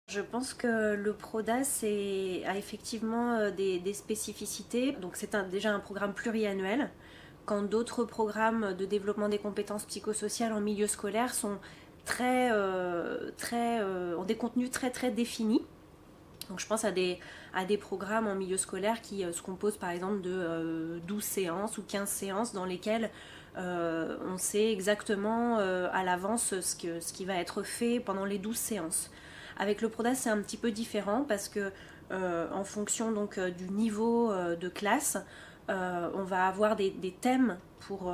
Je pense que le PRODAS a effectivement des spécificités. Donc c'est déjà un programme pluriannuel, quand d'autres programmes de développement des compétences psychosociales en milieu scolaire sont ont des contenus très définis. Donc je pense à des programmes en milieu scolaire qui se composent par exemple de 12 séances ou 15 séances dans lesquelles on sait exactement à l'avance ce qui va être fait pendant les 12 séances. Avec le PRODAS c'est un petit peu différent parce que en fonction donc du niveau de classe, on va avoir des thèmes pour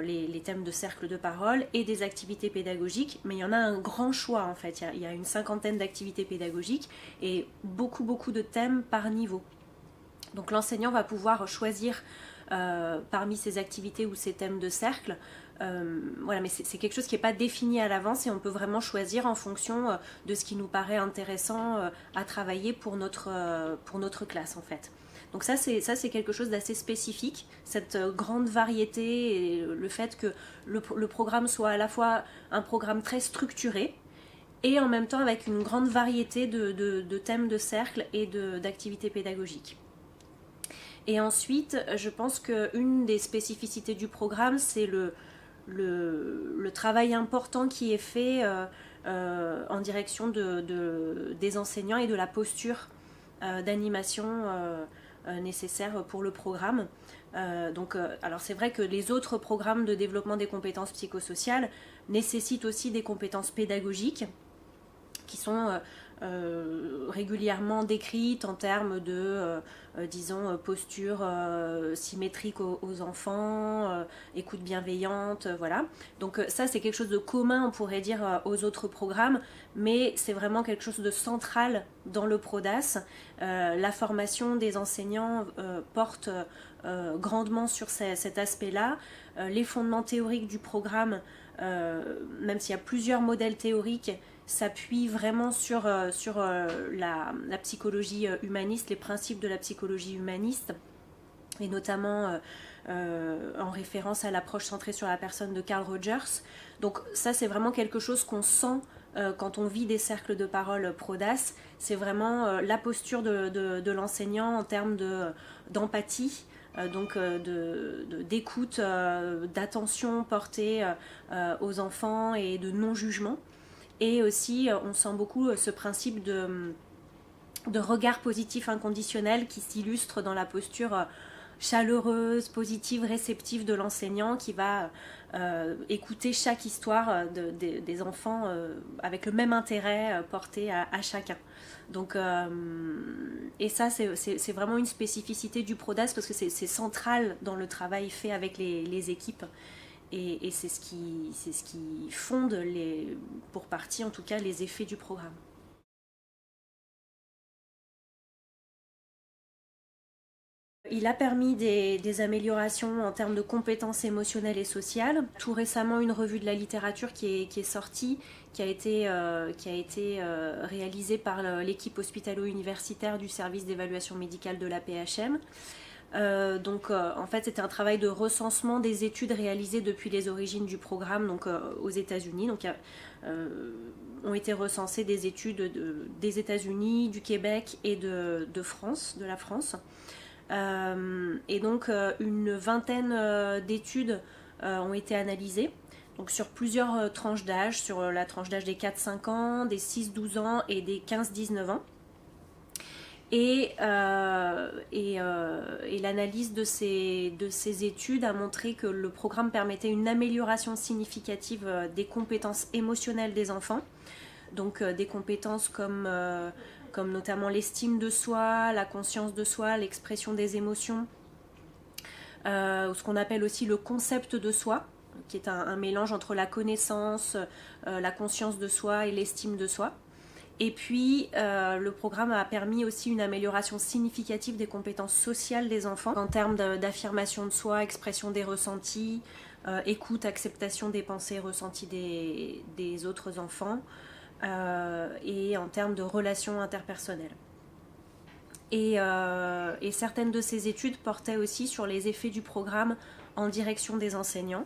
les thèmes de cercle de parole et des activités pédagogiques, mais il y en a un grand choix en fait. Il y a une cinquantaine d'activités pédagogiques et beaucoup de thèmes par niveau. Donc l'enseignant va pouvoir choisir parmi ces activités ou ces thèmes de cercle. Voilà, mais c'est quelque chose qui n'est pas défini à l'avance et on peut vraiment choisir en fonction de ce qui nous paraît intéressant à travailler pour notre classe en fait. Donc ça c'est quelque chose d'assez spécifique, cette grande variété et le fait que le programme soit à la fois un programme très structuré et en même temps avec une grande variété de thèmes de cercle et d'activités pédagogiques. Et ensuite, je pense qu'une des spécificités du programme, c'est le travail important qui est fait en direction des enseignants et de la posture d'animation nécessaire pour le programme. Alors c'est vrai que les autres programmes de développement des compétences psychosociales nécessitent aussi des compétences pédagogiques qui sont régulièrement décrites en termes de, disons, posture symétrique aux enfants, écoute bienveillante, voilà. Donc ça, c'est quelque chose de commun, on pourrait dire, aux autres programmes, mais c'est vraiment quelque chose de central dans le PRODAS. La formation des enseignants porte grandement sur cet aspect-là. Les fondements théoriques du programme, même s'il y a plusieurs modèles théoriques, s'appuie vraiment sur la psychologie humaniste, les principes de la psychologie humaniste, et notamment en référence à l'approche centrée sur la personne de Carl Rogers. Donc ça, c'est vraiment quelque chose qu'on sent quand on vit des cercles de parole PRODAS. C'est vraiment la posture de l'enseignant en termes d'empathie, donc d'écoute, d'attention portée aux enfants et de non-jugement. Et aussi, on sent beaucoup ce principe de regard positif inconditionnel qui s'illustre dans la posture chaleureuse, positive, réceptive de l'enseignant qui va écouter chaque histoire des enfants avec le même intérêt porté à chacun. Donc, et ça, c'est vraiment une spécificité du PRODAS parce que c'est central dans le travail fait avec les équipes. Et c'est ce qui fonde, pour partie en tout cas, les effets du programme. Il a permis des améliorations en termes de compétences émotionnelles et sociales. Tout récemment, une revue de la littérature qui est sortie, qui a été réalisée par l'équipe hospitalo-universitaire du service d'évaluation médicale de la PHM. En fait, c'était un travail de recensement des études réalisées depuis les origines du programme, donc aux États-Unis. Donc, ont été recensées des études des États-Unis, du Québec et de France, de la France. Et donc, une vingtaine d'études ont été analysées. Donc sur plusieurs tranches d'âge, sur la tranche d'âge des 4-5 ans, des 6-12 ans et des 15-19 ans. Et l'analyse de ces études a montré que le programme permettait une amélioration significative des compétences émotionnelles des enfants. Donc des compétences comme notamment l'estime de soi, la conscience de soi, l'expression des émotions, ce qu'on appelle aussi le concept de soi, qui est un mélange entre la connaissance, la conscience de soi et l'estime de soi. Et puis, le programme a permis aussi une amélioration significative des compétences sociales des enfants en termes d'affirmation de soi, expression des ressentis, écoute, acceptation des pensées ressenties des autres enfants et en termes de relations interpersonnelles. Et certaines de ces études portaient aussi sur les effets du programme en direction des enseignants.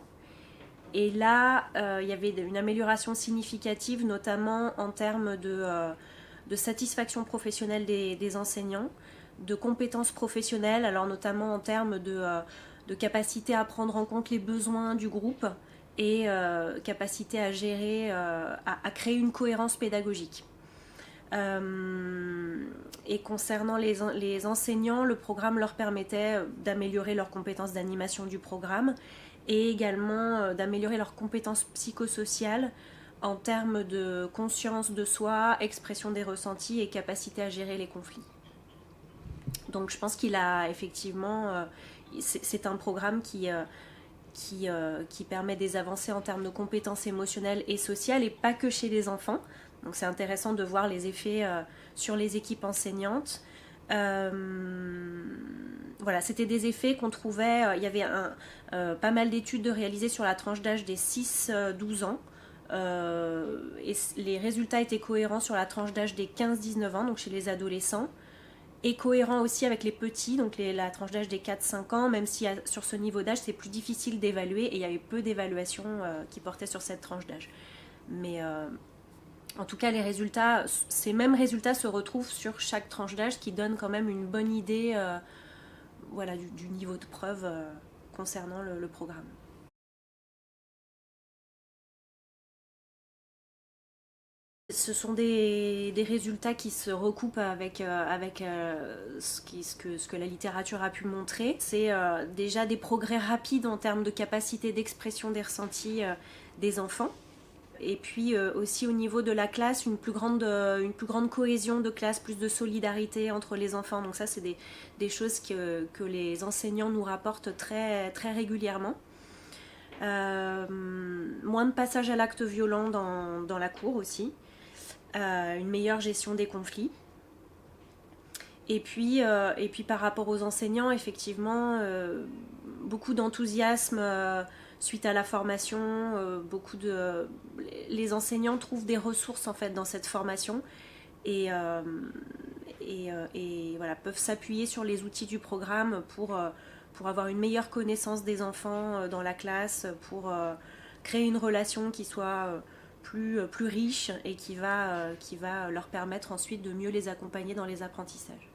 Et là, il y avait une amélioration significative, notamment en termes de satisfaction professionnelle des enseignants, de compétences professionnelles, alors notamment en termes de capacité à prendre en compte les besoins du groupe et capacité à gérer, à créer une cohérence pédagogique. Et concernant les enseignants, le programme leur permettait d'améliorer leurs compétences d'animation du programme et également d'améliorer leurs compétences psychosociales en termes de conscience de soi, expression des ressentis et capacité à gérer les conflits. Donc je pense qu'il a effectivement, c'est un programme qui permet des avancées en termes de compétences émotionnelles et sociales et pas que chez les enfants. Donc c'est intéressant de voir les effets sur les équipes enseignantes. Voilà, c'était des effets qu'on trouvait, il y avait pas mal d'études réalisées sur la tranche d'âge des 6-12 ans. Et les résultats étaient cohérents sur la tranche d'âge des 15-19 ans, donc chez les adolescents, et cohérent aussi avec les petits, donc la tranche d'âge des 4-5 ans, même si sur ce niveau d'âge c'est plus difficile d'évaluer et il y avait peu d'évaluations qui portaient sur cette tranche d'âge. Mais en tout cas, les résultats, ces mêmes résultats se retrouvent sur chaque tranche d'âge, qui donne quand même une bonne idée voilà, du niveau de preuve concernant le programme. Ce sont des résultats qui se recoupent avec ce que la littérature a pu montrer. C'est déjà des progrès rapides en termes de capacité d'expression des ressentis des enfants. Et puis aussi au niveau de la classe, une plus grande cohésion de classe, plus de solidarité entre les enfants. Donc ça, c'est des choses que les enseignants nous rapportent très, très régulièrement. Moins de passage à l'acte violent dans la cour aussi. Une meilleure gestion des conflits. Et puis par rapport aux enseignants, effectivement, beaucoup d'enthousiasme suite à la formation. Les enseignants trouvent des ressources en fait dans cette formation et voilà, peuvent s'appuyer sur les outils du programme pour avoir une meilleure connaissance des enfants dans la classe, pour créer une relation qui soit plus riche et qui va leur permettre ensuite de mieux les accompagner dans les apprentissages.